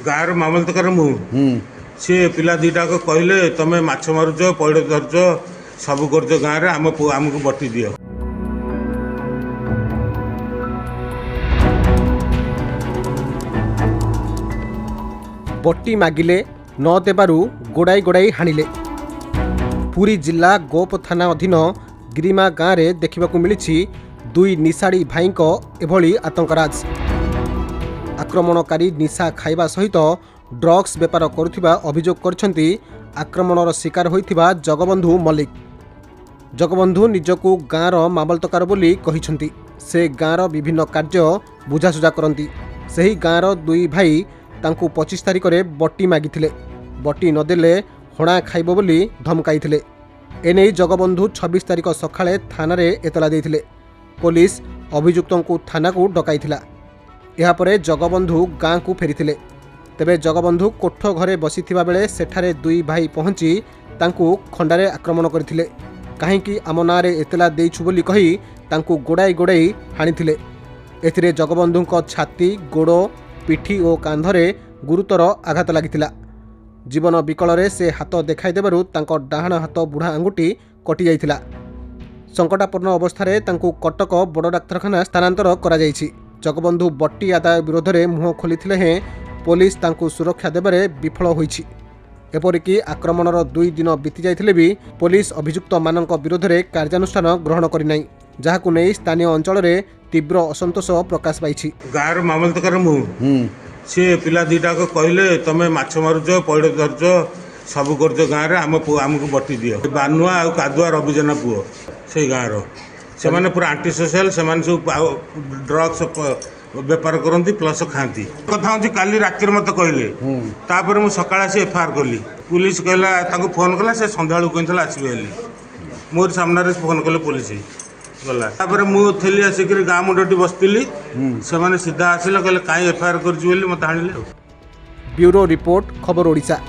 गाँव मामलतकार मु सी पिला दीटा को कहले तमें माछ मारुच पैड़ धरच सब कर गाँव में आमको बटी दियो। बट्टी मागिले न देबारु गोड़ाई गोड़ाई हाणिले। पुरी जिला गोप थाना अधीन गिरिमा गाँव में देखा मिली दुई निशाड़ी भाई एभली आतंकराज। आक्रमणकारी निशा खाइबा सहित ड्रग्स बेपार करुथिबा अभियोग करछंती आक्रमणर शिकार होइथिबा जगबंधु मल्लिक। जगबंधु निजकू गाँवर मामलतकार बोली कहिछंती। से गाँवर विभिन्न कार्य बुझासुझा करती। सही गाँवर दुई भाई तांकू 25 तारिख में बट्टी मागिथिले। बट्टी नदेले हणा खाइब बोली धमकाइथिले। एने जगबंधु 26 तारिख सकाळे थानारे एतला देइथिले। पुलिस अभियुक्तों को थाना को डकाइथिला। यापरे जगबंधु गाँ को फेरिथिले। तेबे जगबंधु कोठ घरे बसिथिबा बेले सेठारे दुई भाई पहुंची तांकू खंडारे आक्रमण करथिले। काहेकि आम नारे एतला देइछु बोली कही तांकू गोड़ाई गोड़ाई हाणिथिले। एथिरे जगबंधुଙ୍କ छाती गोड़ पिठी और कांधरे गुरुतर आघात लागिथिला। जीवन विकल से हाथ देखाई देबारु तांको डाहाण हाथ बुढ़ा आंगुठी कटि जाइथिला। संकटापन्न अवस्था तांकू कटक बड़ डाक्तरखाना स्थानांतर करा जाइछि। जगबंधु बट्टी आदाय विरोध में मुह खोलिथिले हें पुलिस तांकू सुरक्षा देबारे विफल होइछि। एपरिकी आक्रमणर 2 दिन बीती जाइथिले भी पुलिस अभियुक्त मानक विरोध में कार्यानुष्ठान ग्रहण करिनाई, जहाकू नै स्थानीय अंचल में तीव्र असंतोष प्रकाश पाइछि। गाँव मामलतकार मु सी पिला दीटा को कहले तमें माछ मारुच पैड़ धरच सब कर गाँव में आमको बटी दियो। बानुआ आ कादुआ रविजना पुओ से गाँव से माने पूरा आंटी सोशल से सब ड्रग्स बेपार करती प्लस खाती कथा हूँ। काली राति मत कहले तापर मुझे सकाଳେ से एफआईआर कली। पुलिस कहला फोन कला से सन्ध्या कहला आसबे हेली मोर सामने फोन कले पुलिस गला। तापर मुझे आसिक गाँ मुंडी बसती से सीधा आसिले कहले कहीं एफआईआर कर मत आनिले। ब्यूरो रिपोर्ट खबर ओडिशा।